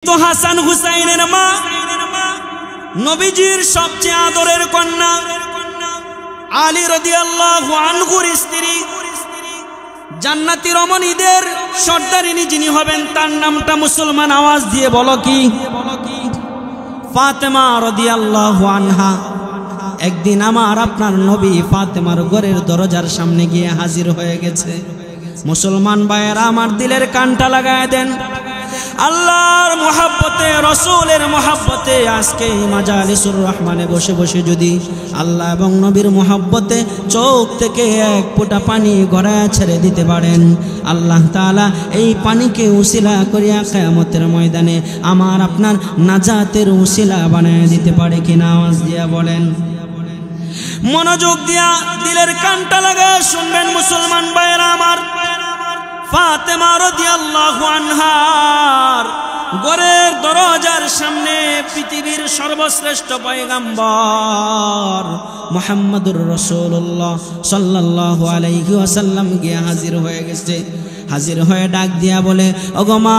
তো হাসান হুসাইনের মা নবীজির সবচেয়ে আদরের কন্যা আলী রাদিয়াল্লাহু আনহুর স্ত্রী জান্নাতি রমণীদের সর্দারিনী যিনি হবেন তার নামটা মুসলমান আওয়াজ দিয়ে বলো কি? ফাতেমা রাদিয়াল্লাহু আনহা। একদিন আমার আপনার নবী ফাতেমার ঘরের দরজার সামনে গিয়ে হাজির হয়ে গেছে। মুসলমান ভাইয়েরা আমার দিলের কানটা লাগায় দেন। আল্লাহর মোহাব্বতে, রসুলের মোহাব্বতে আজকে মাজালিসুর রহমানে বসে বসে যদি আল্লাহ এবং নবীর মোহাব্বতে চোখ থেকে এক ফোঁটা পানি গড়ায় ছেড়ে দিতে পারেন, আল্লাহ তাআলা এই পানিকে উসিলা করিয়া কিয়ামতের ময়দানে আমার আপনার নাজাতের উসিলা বানায় দিতে পারে কিনা? আওয়াজ দিয়া বলেন। মনোযোগ দিয়া দিলের কানটা লাগায় শুনবেন মুসলমান ভাইয়েরা আমার। ফাতেমা রাদিয়াল্লাহু আনহার ঘরের দরজার সামনে পৃথিবীর সর্বশ্রেষ্ঠ পয়গম্বর মুহাম্মদুর রাসূলুল্লাহ সাল্লাল্লাহু আলাইহি ওয়াসাল্লাম গিয়ে হাজির হয়ে গেছে। হাজির হয়ে ডাক দিয়া বলে, ওগো মা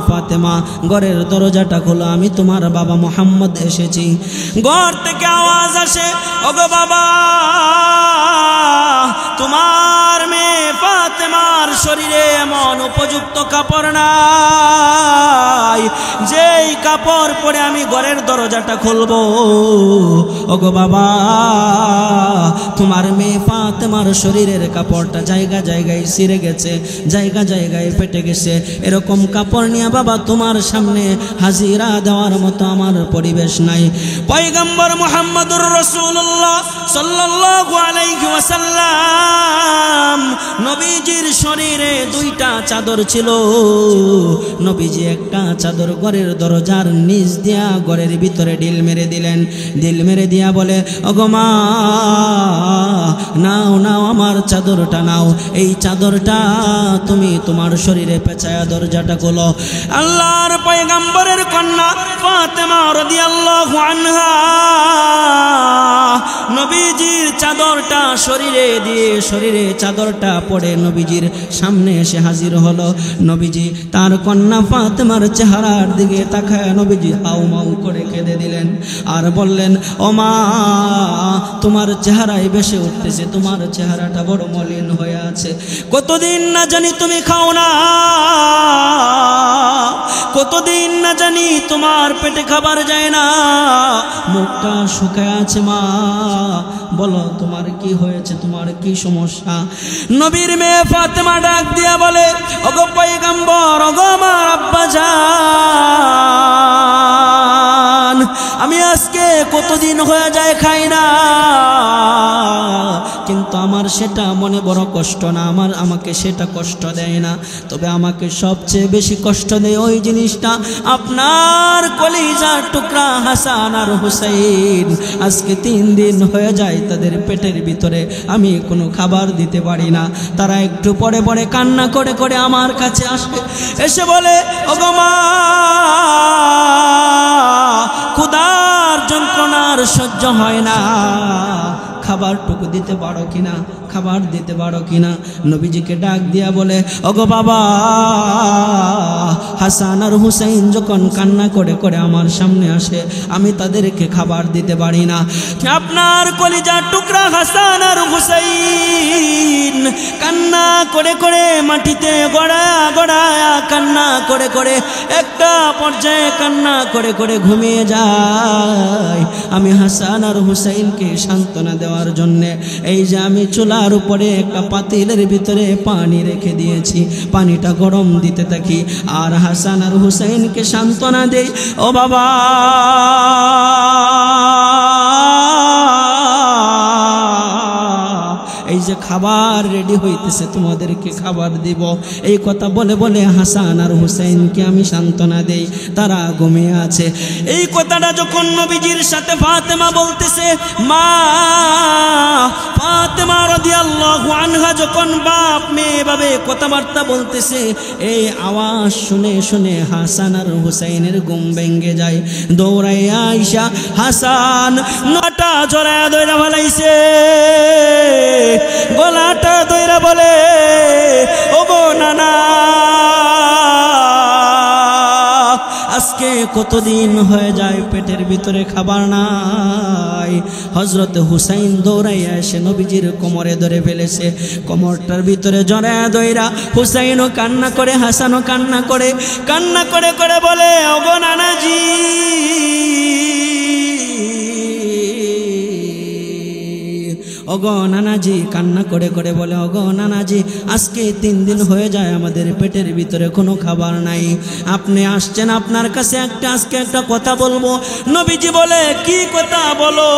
ফাতেমা, ঘরের দরজাটা খোলো, আমি তোমার বাবা মুহাম্মদ এসেছি। ঘর থেকে আওয়াজ আসে, ওগো বাবা, তোমার মেয়ে ফাতেমার শরীরে এমন উপযুক্ত কাপড় নাই যেই কাপড় পরে আমি ঘরের দরজাটা খুলবো। ওগো বাবা, তোমার মেয়ে ফাতেমার শরীরের কাপড়টা জায়গা জায়গায় ছিঁড়ে গেছে, জায়গা জায়গায় ফেটে গেছে। এরকম কাপড় নিয়ে বাবা তোমার সামনে হাজিরা দেওয়ার মতো আমার পরিবেশ নাই। পয়গম্বর মুহাম্মদুর রাসূলুল্লাহ সাল্লাল্লাহু আলাইহি ওয়াসাল্লাম নবীজির শরীরে দুইটা চাদর ছিল। নবীজি একটা চাদর ঘরের দরজার নিচ দিয়া ঘরের ভিতরে ঢিল মেরে দিলেন। ঢিল মেরে দিয়া বলে, ওগো মা, নাও নাও আমার চাদরটা নাও, এই চাদরটা তুমি তোমার শরীরে পেঁচায়া দরজাটা খোলো। আল্লাহর পয়গম্বরের কন্যা ফাতেমা রাদিয়াল্লাহু আনহা নবীজির চাদরটা শরীরে দিয়ে শরীরে চাদরটা পড়ে নবীজির সামনে এসে হাজির হলো। নবীজি তার কন্যা ফাতেমার চেহারার দিকে তাকায় নবীজি হাউ মাউ করে কেঁদে দিলেন আর বললেন, ও মা, তোমার চেহারায় বেশি উঠতেছে, তোমার চেহারাটা বড় মলিন হয়ে আছে। কতদিন না জানি তুমি খাও না, কতদিন না জানি তোমার পেটে খাবার যায় না, মুখটা শুকায় আছে। মা, বলো তোমার কি হয়েছে, তোমার কি সমস্যা? নবীর মেয়ে ফাতেমা ডাক দিয়া বলে, ওগো পয়গম্বর, ওগো আমার আব্বা জান, আমি আজকে কতদিন হয়ে যায় খাই না, কিন্তু আমার সেটা মনে বড় কষ্ট না, আমাকে সেটা কষ্ট দেয় না, তবে আমাকে সবচেয়ে বেশি কষ্ট দেয় ওই জিনিসটা, আপনার কলিজার টুকরা হাসান আর হুসাইন আজকে 3 দিন হয়ে যায় তাদের পেটের ভিতরে আমি কোনো খাবার দিতে পারি না। তারা একটু পরে পরে কান্না করে করে আমার কাছে আসে, এসে বলে, ওগো মা, ক্ষুধার যন্ত্রণার সহ্য হয় না, খাবারটুকু দিতে পারো কিনা, খাবার দিতে পারো কিনা? নবীজিকে ডাক দিয়া বলে, ওগো বাবা, হাসান আর হুসাইন যখন কান্না করে করে আমার সামনে আসে আমি তাদেরকে খাবার দিতে পারি না। আপনার কলিজার টুকরা হাসান আর হুসাইন কান্না করে করে মাটিতে গড়ায়া গড়ায়া কান্না করে করে একটা পর্যায়ে কান্না করে করে ঘুমিয়ে যায়। আমি হাসান আর হুসাইনকে সান্ত্বনা দেওয়ার জন্যে এই যে আমি চুলার উপরে একটা পাতিলের ভিতরে পানি রেখে দিয়েছি, পানিটা গরম দিতে থাকি আর হাসান আর হুসাইনকে সান্ত্বনা দেই, ও বাবা, এই যে খাবার রেডি হইতেছে, তোমাদেরকে খাবার দিব, এই কথা বলে বলে হাসান আর হুসাইনকে আমি সান্ত্বনা দেই, তারা ঘুমিয়ে আছে। এই কথাটা যখন নবীজির সাথে ফাতেমা বলতেছে, মা ফাতেমা রাদিয়াল্লাহু আনহা যখন বাপ মেয়ে ভাবে কথাবার্তা বলতেছে, এই আওয়াজ শুনে শুনে হাসান আর হুসাইনের ঘুম ভেঙে যায়। দৌড়াইয়া আইসা হাসান নটা জড়ায়া দৌড়া ফেলাইছে, গলাটা দইরা বলে, ওগো নানা, আজকে কতদিন হয়ে যায় পেটের ভিতরে খাবার নাই। হযরত হুসাইন দৌড়াইয়া এসে নবীজির কোমরে ধরে ফেলেছে। কোমরটার ভিতরে জড়ায়া দইরা হুসাইনও কান্না করে, হাসানও কান্না করে করে বলে, ওগো নানাজি, ওগো নানাজি, কান্না করে বলে, ওগো নানাজি, আজকে 3 দিন হয়ে যায় আমাদের পেটের ভিতরে কোনো খাবার নাই। আপনি আসছেন, আপনার কাছে আজকে একটা কথা বলবো। নবীজি বলে, কি কথা বলো?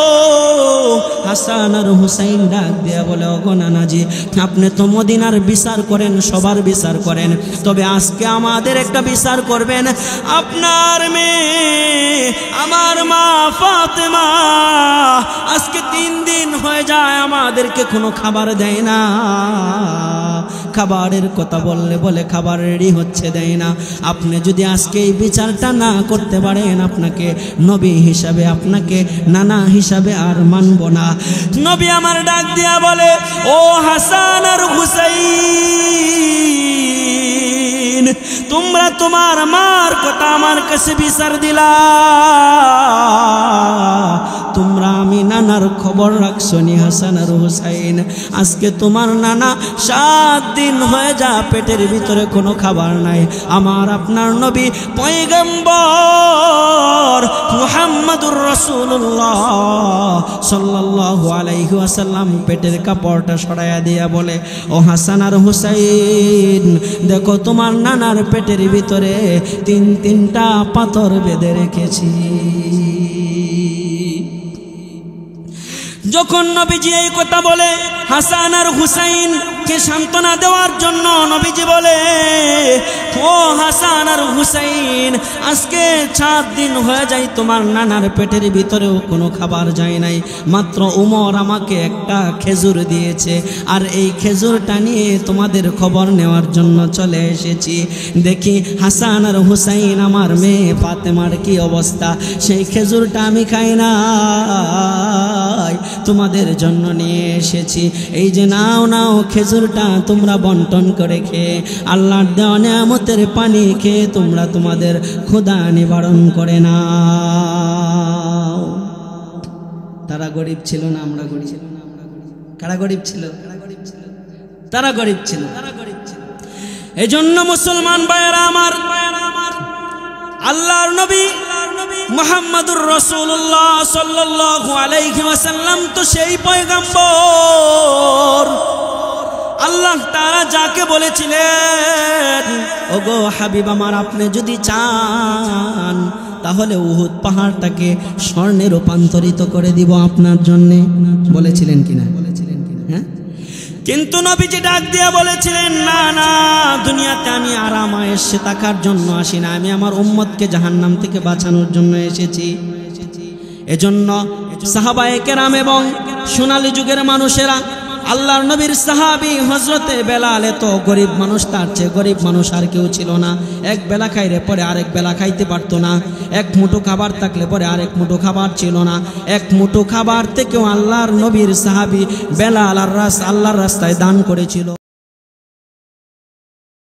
হাসান আর হুসাইন ডাক দিয়া বলে, ওগো নানাজি, আপনি তো মদিনার বিচার করেন, সবার বিচার করেন, তবে আজকে আমাদের একটা বিচার করবেন। আপনার মেয়ে, আমার মা ফাতেমা আজকে 3 দিন হয়ে যায় আমাদেরকে কোনো খাবার দেয় না। খাবারের কথা বলে খাবার রেডি হচ্ছে, দেয় না। আপনি যদি আজকে এই বিচারটা না করতে পারেন, আপনাকে নবী হিসাবে, আপনাকে নানা হিসাবে আর মানব না। নবী আমার ডাক দিয়া বলে, ও হাসান আর হুসাইন, তোমরা তোমার মার কথা আমার কাছে বিচার দিলা, তোমরা আমি নানার খবর রাখছো নি? হাসান আর হুসাইন, আজকে তোমার নানা 7 দিন হয়ে যা পেটের ভিতরে কোনো খাবার নাই। আমার আপনার নবী পয়গম্বর মুহাম্মদুর রাসূলুল্লাহ সাল্লাল্লাহু আলাইহি ওয়াসাল্লাম পেটের কাপড়টা সরাইয়া দিয়া বলে, ও হাসান আর হুসাইন, দেখো তোমার নানার পেটের ভিতরে 3টা পাথর বেঁধে রেখেছি। যখন নবীজি এই কথা বলে, হাসান আর হুসাইনকে সান্ত্বনা দেওয়ার জন্য নবীজি বলে, ও হাসান আর হুসাইন, আজকে 7 দিন হয়ে যায় তোমার নানার পেটের ভিতরেও কোনো খাবার যায় নাই। মাত্র উমর আমাকে একটা খেজুর দিয়েছে, আর এই খেজুরটা নিয়ে তোমাদের খবর নেওয়ার জন্য চলে এসেছি। দেখি হাসান আর হুসাইন, আমার মেয়ে ফাতেমার কি অবস্থা। সেই খেজুরটা আমি খাই না, তোমাদের জন্য নিয়ে এসেছি। এই যে নাও নাও খেজুরটা, তোমরা বন্টন করে খেয়ে, আল্লাহর দেওয়া নেয়ামতের পানি খেয়ে তোমরা তোমাদের ক্ষুধা নিবারণ করে নাও। তারা গরিব ছিল না, আমরা গরিব ছিল না? কারা গরিব ছিল? তারা গরিব ছিল। এই জন্য মুসলমান ভাইয়েরা আমার, আল্লাহর নবী মুহাম্মদুর রাসূলুল্লাহ সাল্লাল্লাহু আলাইহি ওয়াসাল্লাম তো সেই পয়গম্বর, আল্লাহ তাআলা যাকে বলেছিলেন, ওগো হাবিব আমার, আপনি যদি চান তাহলে উহুদ পাহাড়টাকে স্বর্ণে রূপান্তরিত করে দিব আপনার জন্য। বলেছিলেন কিনা? হ্যাঁ। কিন্তু নবীজি ডাক দিয়া বলেছিলেন, না না, দুনিয়াতে আমি আরাম আয়েশে থাকার জন্য আসি না, আমি আমার উম্মতকে জাহান্নাম থেকে বাঁচানোর জন্য এসেছি। এজন্য সাহাবায়ে কেরাম এবং সোনালী যুগের মানুষেরা, আল্লাহর নবীর সাহাবী হযরতে বেলাল, তো গরিব মানুষ, তার চেয়ে গরিব মানুষ আর কেউ ছিল না। এক বেলা খাইলে পরে আরেক বেলা খাইতে পারতো না, এক মুঠো খাবার থাকলে পরে আরেক মুঠো খাবার ছিল না। এক মুঠো খাবার থেকেও আল্লাহর নবীর সাহাবী বেলাল আল্লাহর রাস্তায় দান করেছিল।